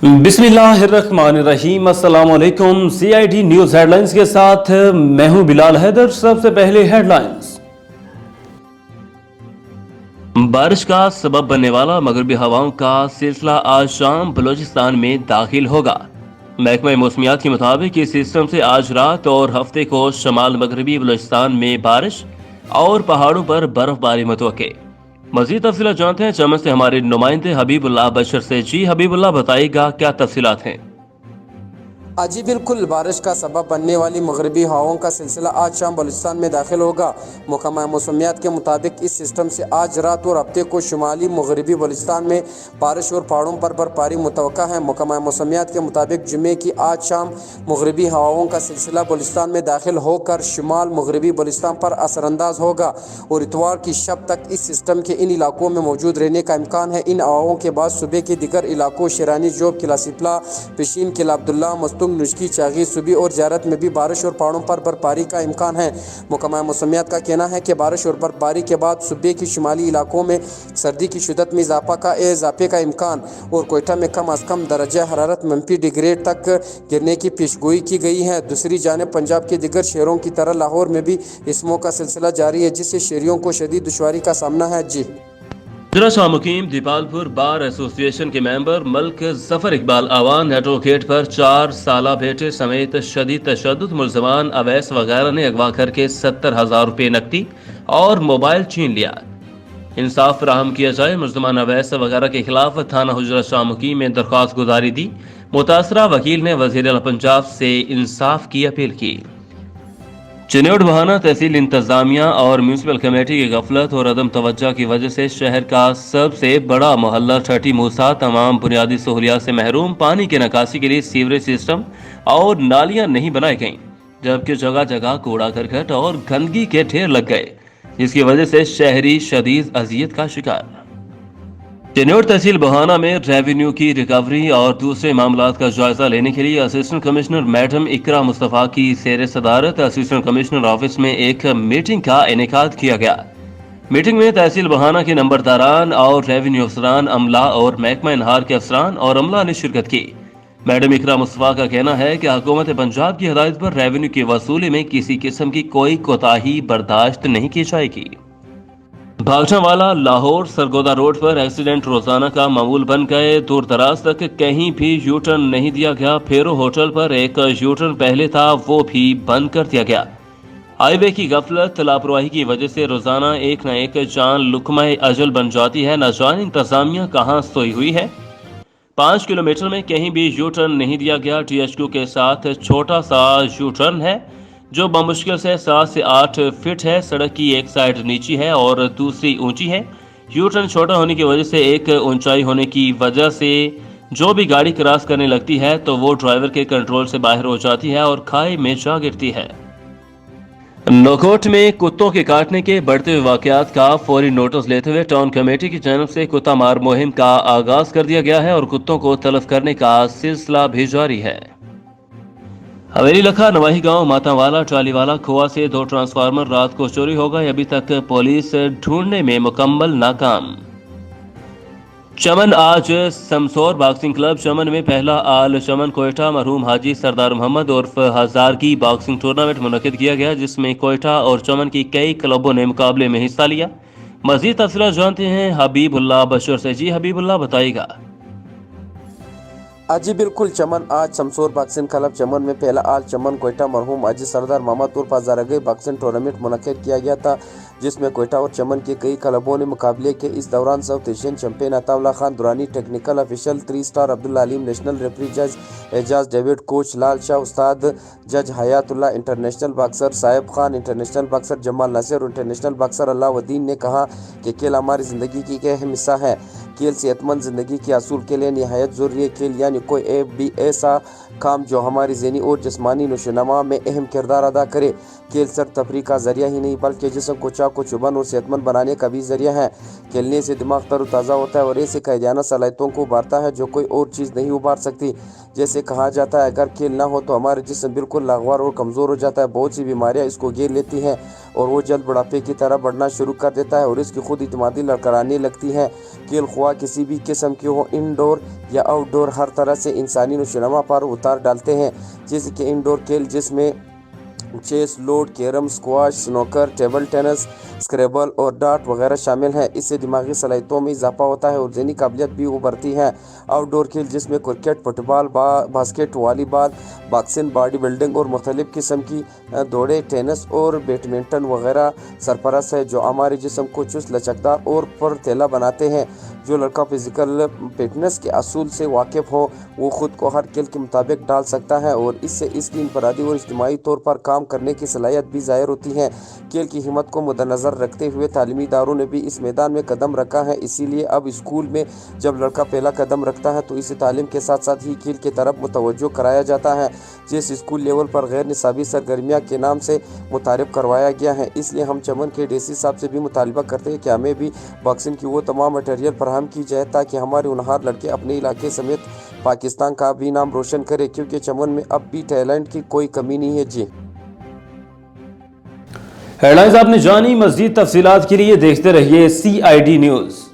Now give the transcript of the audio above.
बिस्मिल्लाहिर्रहमानिर्रहीम। अस्सलाम वालेकुम। CID न्यूज़ हेडलाइंस के साथ मैं हूं बिलाल हैदर। सबसे पहले हेडलाइंस। बारिश का सबब बनने वाला मगरबी हवाओं का सिलसिला आज शाम बलूचिस्तान में दाखिल होगा। महकमा मौसमियात के मुताबिक इस सिस्टम से आज रात और हफ्ते को शमाल मगरबी बलूचिस्तान में बारिश और पहाड़ों पर बर्फबारी मुतवक्के। मजीद तफसीलात जानते हैं चमन से हमारे नुमाइंदे हबीबुल्लाह बशर से। जी हबीबुल्लाह, बताइएगा क्या तफसीलात हैं। जी बिल्कुल, बारिश का सबब बनने वाली मगरबी हवाओं का सिलसिला आज शाम बलूचिस्तान में दाखिल होगा। महकमा मौसमियात के मुताबिक इस सिस्टम से आज रात और हफ्ते को शुमाली मगरबी बलूचिस्तान में बारिश और पहाड़ों पर बर्फबारी मुतवक्का है। महकमा मौसमियात के मुताबिक जुमे की आज शाम मगरबी हवाओं का सिलसिला बलूचिस्तान में दाखिल होकर शुमाल मगरबी बलूचिस्तान पर असरअंदाज होगा और इतवार की शब तक इस सिस्टम के इन इलाकों में मौजूद रहने का इम्कान है। इन हवाओं के बाद सुबह के दिगर इलाकों शेरानी, जोब, किला सिपला, पिशीन, किला अब्दुल्ला, मस्तुंग, नुश्की, चागी, सुबी और ज़ियारत में भी बारिश और पहाड़ों पर बर्फबारी का इम्कान है। महकमा मौसमियात का कहना है कि बारिश और बर्फबारी के बाद सुबह की शुमाली इलाकों में सर्दी की शिद्दत में इजाफे का इम्कान और कोयटा में कम अज़ कम दर्जा हरारत -डिग्री तक गिरने की पेशगोई की गई है। दूसरी जानिब पंजाब के दिगर शहरों की तरह लाहौर में भी इसमों का सिलसिला जारी है, जिससे शहरियों को शदीद दुश्वारी का सामना है। जी शाह मुकीम दीपालपुर बार एसोसिएशन के मेंबर मल्क जफर इकबाल आवान एडवोकेट पर 4 साला बेटे समेत शदीद तशद्दुद मुल्ज़मान अवैस वगैरह ने अगवा करके 70,000 रुपये नकदी और मोबाइल छीन लिया। इंसाफ फराहम किया जाए। मुल्ज़मान अवैस वगैरह के खिलाफ थाना हुजरा शाह मुकीम में दरख्वास्त गुजारी दी। मुतासरा वकील ने वज़ीर आला पंजाब से इंसाफ की अपील की। चिन्योट बहाना तहसील इंतजामिया और म्यूनसिपल कमेटी की गफलत और अदम तवज्जो की वजह से शहर का सबसे बड़ा मोहल्ला छठी मूसा तमाम बुनियादी सहूलियात से महरूम। पानी की निकासी के लिए सीवरेज सिस्टम और नालियां नहीं बनाई गईं, जबकि जगह जगह कूड़ा करकट और गंदगी के ढेर लग गए, जिसकी वजह से शहरी शदीद अजियत का शिकार। चिन्योट तहसील बहाना में रेवेन्यू की रिकवरी और दूसरे मामलात का जायजा लेने के लिए असिस्टेंट कमिश्नर मैडम इकरा मुस्तफ़ा की ज़ेर सदारत असिस्टेंट कमिश्नर ऑफिस में एक मीटिंग का इनेकाद किया गया। मीटिंग में तहसील बहाना के नंबरदारान और रेवेन्यू अफसरान, अमला और महकमा इनहार के अफसरान और अमला ने शिरकत की। मैडम इकरा मुस्तफ़ा का कहना है कि हुकूमत पंजाब की हिदायत पर रेवेन्यू की वसूली में किसी किस्म की कोई कोताही बर्दाश्त नहीं की जाएगी। भागचावाला लाहौर सरगोदा रोड पर एक्सीडेंट रोजाना का मामूल बन गए। दूर दराज तक कहीं भी यू टर्न नहीं दिया गया। फेरो होटल पर एक यू टर्न पहले था, वो भी बंद कर दिया गया। हाईवे की गफलत लापरवाही की वजह से रोजाना एक न एक जान लुकमाए अजल बन जाती है। न जाने इंतजामिया कहाँ सोई हुई है। 5 किलोमीटर में कहीं भी यू टर्न नहीं दिया गया। THQ के साथ छोटा सा यू टर्न है जो बमुश्किल से 7 से 8 फीट है। सड़क की एक साइड नीची है और दूसरी ऊंची है। यू टर्न छोटा होने की वजह से एक ऊंचाई होने की वजह से जो भी गाड़ी क्रॉस करने लगती है तो वो ड्राइवर के कंट्रोल से बाहर हो जाती है और खाई में जा गिरती है। नौकोट में कुत्तों के काटने के बढ़ते हुए वाकयात का फौरी नोटिस लेते हुए टाउन कमेटी की जानब से कुत्ता मार मुहिम का आगाज कर दिया गया है और कुत्तों को तलब करने का सिलसिला भी जारी है। हवेली लखा नवाही गांव मातावाला ट्रालीवाला खोआ से 2 ट्रांसफार्मर रात को चोरी हो गए। अभी तक पुलिस ढूंढने में मुकम्मल नाकाम। चमन आज समसौर बॉक्सिंग क्लब चमन में पहला आल चमन कोयटा मरहूम हाजी सरदार मोहम्मद उर्फ हजार की बॉक्सिंग टूर्नामेंट मुनक्किद किया गया, जिसमें कोयटा और चमन की कई क्लबों ने मुकाबले में हिस्सा लिया। मजीद तफसीलात जानते हैं हबीबुल्लाह बशर से। जी हबीबुल्लाह, बताइएगा। जी बिल्कुल, चमन आज शमसोर बॉक्सिंग क्लब चमन में पहला आल चमन कोयटा मरहूम हाजी सरदार मोहम्मद उर्फ हजारगई बॉक्सिंग टूर्नामेंट मुनक्किद किया गया था, जिसमें कोयटा और चमन के कई क्लबों ने मुकाबले के। इस दौरान South Asian champion Ataullah Khan Durrani, technical official 3 star Abdul Aleem, national referee जज एजाज डेविड, कोच लाल शाह, उस्ताद जज Hayatullah, international boxer Sahib Khan, international boxer Jamal Nasir और इंटरनेशनल बॉक्सर अलाउद्दीन ने कहा कि खेल हमारी ज़िंदगी की एक अहम हिस्सा है। खेल सेहतमंद ज़िंदगी के असूल के लिए नहायत ज़रूरी है। खेल यानी कोई भी ऐसा काम जो हमारी ज़हनी और जिस्मानी नशोनमा में अहम किरदार अदा करे। खेल सिर्फ तफरीह का ज़रिया ही नहीं बल्कि जिस्म को चाक व चुबन और सेहतमंद बनाने का भी ज़रिया है। खेलने से दिमाग तरोताज़ा होता है और ऐसे कायदाना सलाहियतों को उभारता है जो कोई और चीज़ नहीं उभार सकती। जैसे कहा जाता है, अगर खेल ना हो तो हमारे जिस्म बिल्कुल लागवार और कमज़ोर हो जाता है। बहुत सी बीमारियाँ इसको घेर लेती हैं और वो जल्द बुढ़ापे की तरह बढ़ना शुरू कर देता है और इसकी खुद इतमादी लड़खड़ाने लगती है। खेल ख्वाह سوا کسی بھی قسم کی ہو، انڈور یا آؤٹ ڈور ہر طرح سے انسانی نشوونما پر اتار ڈالتے ہیں، جیسے کہ انڈور کھیل جس میں chess, ludo, carrom, squash, snooker, table tennis, scrabble اور ڈارٹ وغیرہ شامل ہیں۔ اس سے دماغی صلاحیتوں میں اضافہ ہوتا ہے اور ذہنی قابلیت بھی ابھرتی ہے۔ آؤٹ ڈور کھیل جس میں کرکٹ، فٹ بال، باسکٹ، والی بال، باکسنگ، باڈی بلڈنگ اور مختلف قسم کی دوڑیں، ٹینس اور بیڈمنٹن وغیرہ سرپرست ہے، جو ہمارے جسم کو چست، لچکدار اور پرتیلا بناتے ہیں۔ جو لڑکا فزیکل فٹنس کے اصول سے واقف ہو وہ خود کو ہر کھیل کے مطابق ڈال سکتا ہے اور اس سے اس کی انفرادی اور اجتماعی طور پر کام کرنے کی صلاحیت بھی ظاہر ہوتی ہے۔ کھیل کی اہمیت کو مدنظر رکھتے ہوئے تعلیمی اداروں نے بھی اس میدان میں قدم رکھا ہے، اسی لیے اب اسکول میں جب لڑکا پہلا قدم رکھتا ہے تو اسے تعلیم کے ساتھ ساتھ ہی کھیل کی طرف متوجہ کرایا جاتا ہے، جس اسکول لیول پر غیر نصابی سرگرمیاں کے نام سے متعارف کروایا گیا ہے۔ اس لیے ہم چمن کے ڈی سی صاحب سے بھی مطالبہ کرتے ہیں کہ ہمیں بھی باکسنگ کی وہ تمام مٹیریل فراہم کی جائے تاکہ ہمارے ہونہار لڑکے اپنے علاقے سمیت پاکستان کا بھی نام روشن کرے، کیونکہ چمن میں اب بھی ٹیلنٹ کی کوئی کمی نہیں ہے۔ جی ہیڈلائنز آپ نے جانی، مزید تفصیلات کے لیے دیکھتے رہیے CID نیوز۔